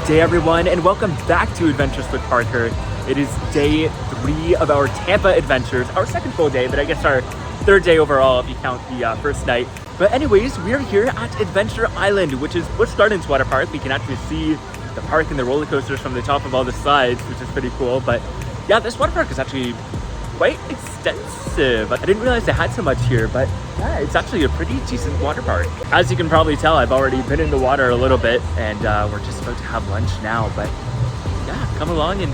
day, everyone, and welcome back to Adventures with Parker. It is day 3 of our Tampa adventures, our second full day, but I guess our third day overall if you count the first night. But anyways, we are here at Adventure Island, which is Busch Gardens water park. We can actually see the park and the roller coasters from the top of all the slides, which is pretty cool. But yeah, this water park is actually quite extensive. I didn't realize they had so much here, but yeah, it's actually a pretty decent water park. As you can probably tell, I've already been in the water a little bit, and we're just about to have lunch now. But yeah, come along and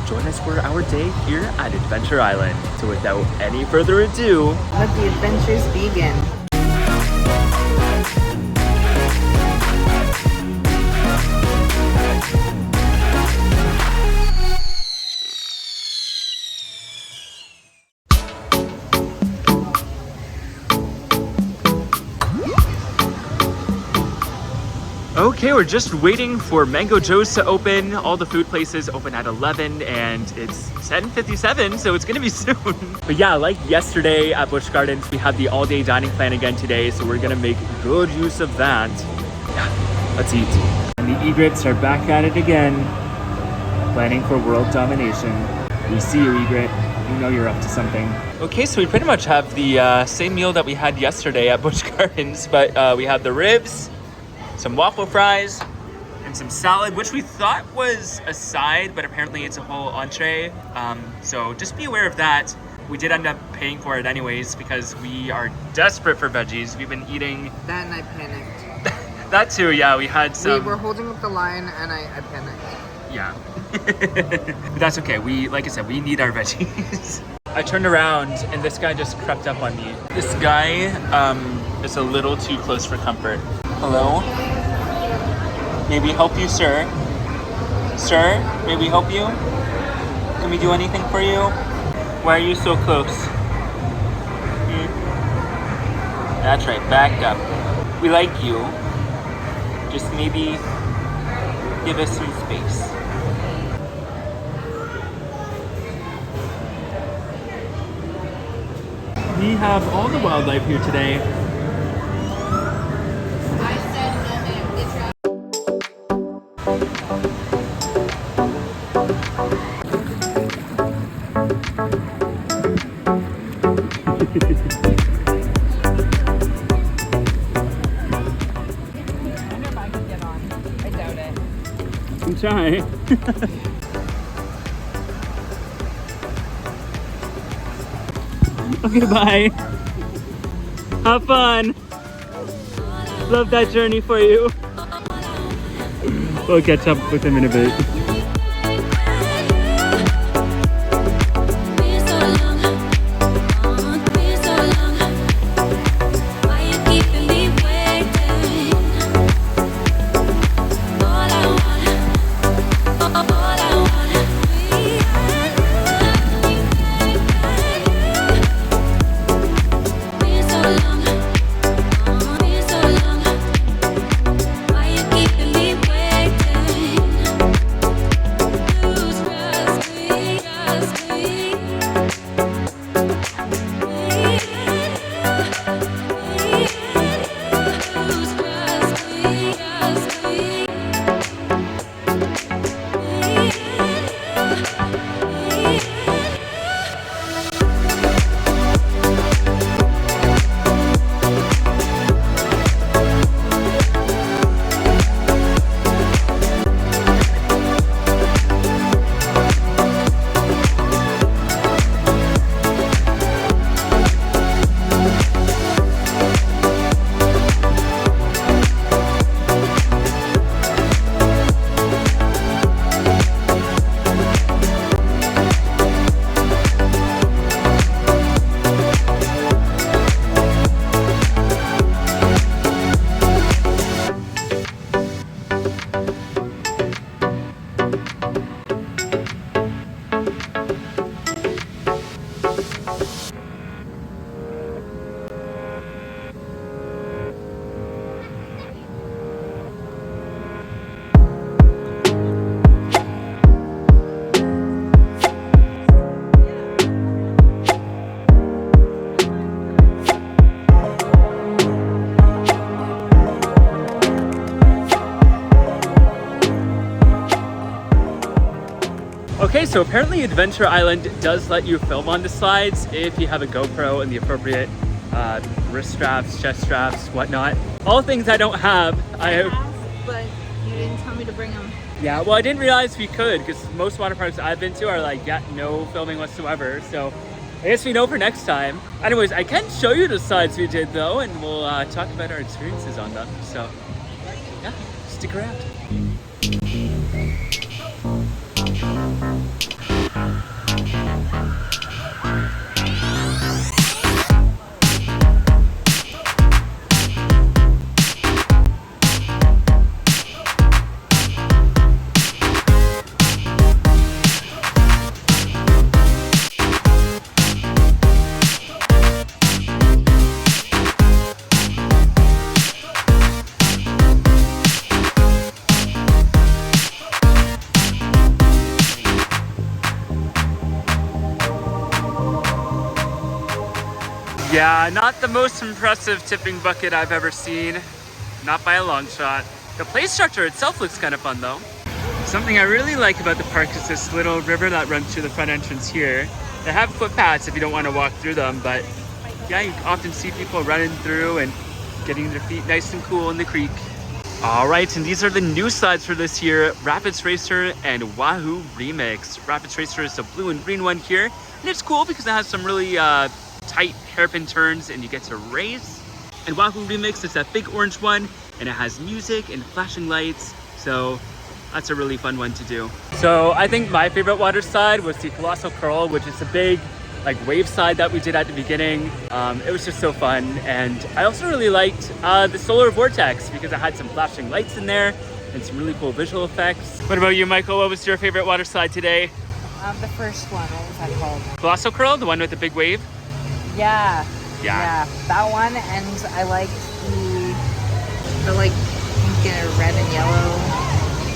join us for our day here at Adventure Island. So without any further ado, let the adventures begin. Okay, we're just waiting for Mango Joe's to open. All the food places open at 11 and it's 10:57, so it's gonna be soon. But yeah, like yesterday at Busch Gardens, we have the all-day dining plan again today, so we're gonna make good use of that. Yeah, let's eat. And the egrets are back at it again, planning for world domination. We see you, egret. You know you're up to something. Okay, so we pretty much have the same meal that we had yesterday at Busch Gardens, but we have the ribs, some waffle fries, and some salad, which we thought was a side, but apparently it's a whole entree. So just be aware of that. We did end up paying for it anyways because we are desperate for veggies. We've been eating... That and I panicked. That too, yeah, we had some... We were holding up the line and I panicked. Yeah. But that's okay. Like I said, we need our veggies. I turned around and this guy just crept up on me. This guy is a little too close for comfort. Hello? May we help you, sir? Sir, may we help you? Can we do anything for you? Why are you so close? That's right, back up. We like you. Just maybe give us some space. We have all the wildlife here today. Try. Okay, bye. Have fun. Love that journey for you. We'll catch up with him in a bit. so apparently Adventure Island does let you film on the slides if you have a GoPro and the appropriate wrist straps, chest straps, whatnot. All things I don't have. I have, but you didn't tell me to bring them. yeah, well, I didn't realize we could because most water parks I've been to are like, yeah, no filming whatsoever. So I guess we know for next time. Anyways, I can show you the slides we did though, and we'll talk about our experiences on them. So yeah, stick around. Yeah, not the most impressive tipping bucket I've ever seen. Not by a long shot. The play structure itself looks kind of fun though. Something I really like about the park is this little river that runs through the front entrance here. They have footpaths if you don't want to walk through them, but yeah, you often see people running through and getting their feet nice and cool in the creek. All right, and these are the new slides for this year, Rapids Racer and Wahoo Remix. Rapids Racer is the blue and green one here, and it's cool because it has some really tight hairpin turns and you get to race. And Wahoo Remix is that big orange one, and it has music and flashing lights, so that's a really fun one to do. So I think my favorite water slide was the Colossal Curl, which is a big like wave slide that we did at the beginning. It was just so fun, and I also really liked the Solar Vortex because it had some flashing lights in there and some really cool visual effects. What about you, Michael? What was your favorite water slide today? The first one, what was that called? Colossal Curl, the one with the big wave? Yeah, that one, and I liked the like pink and red and yellow,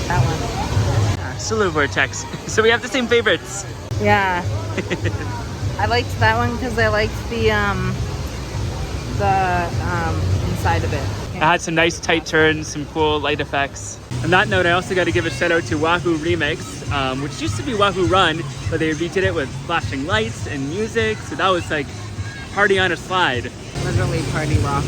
that one. Solar Vortex. So we have the same favorites. Yeah. I liked that one because I liked the inside of it. It had some nice tight turns, some cool light effects. On that note, I also got to give a shout out to Wahoo Remix, which used to be Wahoo Run, but they redid it with flashing lights and music, so that was like party on a slide. Literally party rock.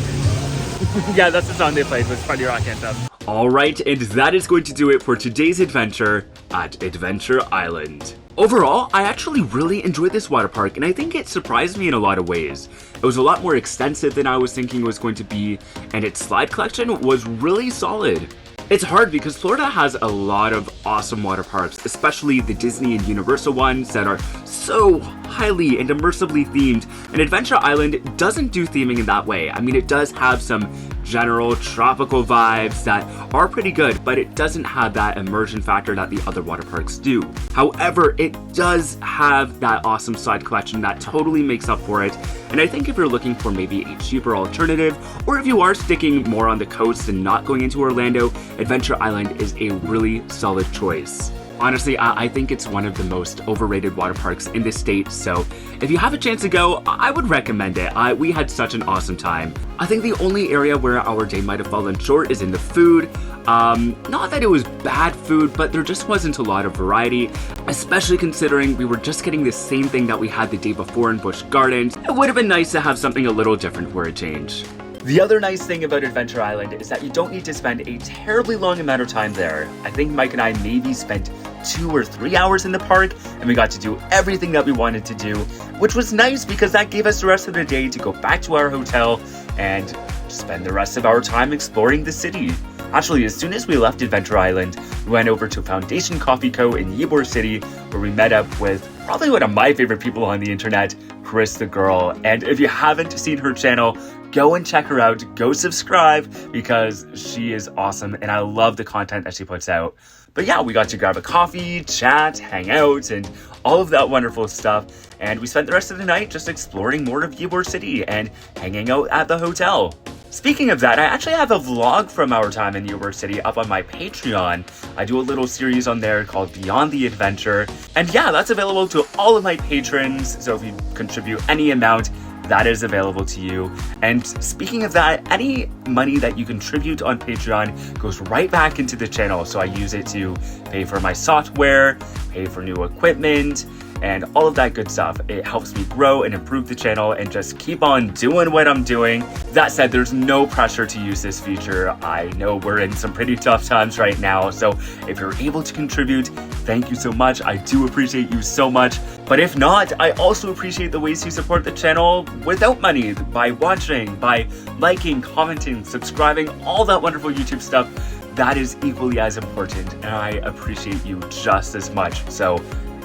Yeah, that's the song they played, was Party Rock Anthem. All right, and that is going to do it for today's adventure at Adventure Island. Overall, I actually really enjoyed this water park, and I think it surprised me in a lot of ways. It was a lot more extensive than I was thinking it was going to be, and its slide collection was really solid. It's hard because Florida has a lot of awesome water parks, especially the Disney and Universal ones that are so highly and immersively themed, and Adventure Island doesn't do theming in that way. I mean, it does have some general tropical vibes that are pretty good, but it doesn't have that immersion factor that the other water parks do. However, it does have that awesome slide collection that totally makes up for it, and I think if you're looking for maybe a cheaper alternative, or if you are sticking more on the coast and not going into Orlando, Adventure Island is a really solid choice. Honestly, I think it's one of the most overrated water parks in this state, so if you have a chance to go, I would recommend it. We had such an awesome time. I think the only area where our day might have fallen short is in the food. Not that it was bad food, but there just wasn't a lot of variety, especially considering we were just getting the same thing that we had the day before in Busch Gardens. It would have been nice to have something a little different for a change. The other nice thing about Adventure Island is that you don't need to spend a terribly long amount of time there. I think Mike and I maybe spent 2 or 3 hours in the park, and we got to do everything that we wanted to do, which was nice because that gave us the rest of the day to go back to our hotel and spend the rest of our time exploring the city. Actually, as soon as we left Adventure Island, we went over to Foundation Coffee Co. in Ybor City, where we met up with probably one of my favorite people on the internet, Chris the Girl. And if you haven't seen her channel, go and check her out, go subscribe, because she is awesome and I love the content that she puts out. But yeah, we got to grab a coffee, chat, hang out, and all of that wonderful stuff. And we spent the rest of the night just exploring more of Ybor City and hanging out at the hotel. Speaking of that, I actually have a vlog from our time in Ybor City up on my Patreon. I do a little series on there called Beyond the Adventure. And yeah, that's available to all of my patrons. So if you contribute any amount, that is available to you. And speaking of that, any money that you contribute on Patreon goes right back into the channel. So I use it to pay for my software, pay for new equipment, and all of that good stuff. It helps me grow and improve the channel and just keep on doing what I'm doing. That said, there's no pressure to use this feature. I know we're in some pretty tough times right now, so if you're able to contribute, thank you so much. I do appreciate you so much. But if not, I also appreciate the ways you support the channel without money, by watching, by liking, commenting, subscribing, all that wonderful YouTube stuff. That is equally as important, and I appreciate you just as much. So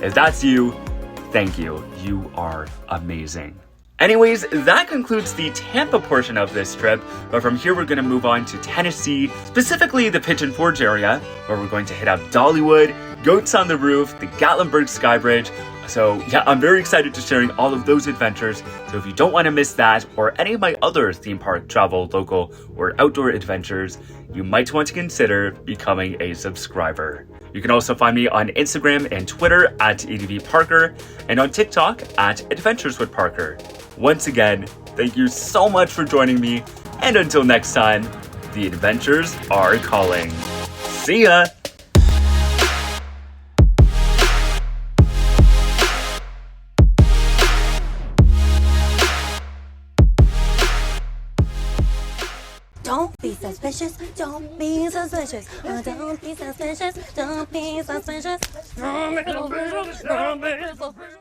if that's you, thank you. You are amazing. Anyways, that concludes the Tampa portion of this trip, but from here we're going to move on to Tennessee, specifically the Pigeon Forge area, where we're going to hit up Dollywood, Goats on the Roof, the Gatlinburg Sky Bridge. So yeah, I'm very excited to sharing all of those adventures. So if you don't want to miss that or any of my other theme park travel, local, or outdoor adventures, you might want to consider becoming a subscriber. You can also find me on Instagram and Twitter at EDVParker and on TikTok at Adventures with Parker. Once again, thank you so much for joining me, and until next time, the adventures are calling. See ya! Don't be suspicious, don't be suspicious, don't be suspicious, don't be suspicious, don't be suspicious, don't be suspicious.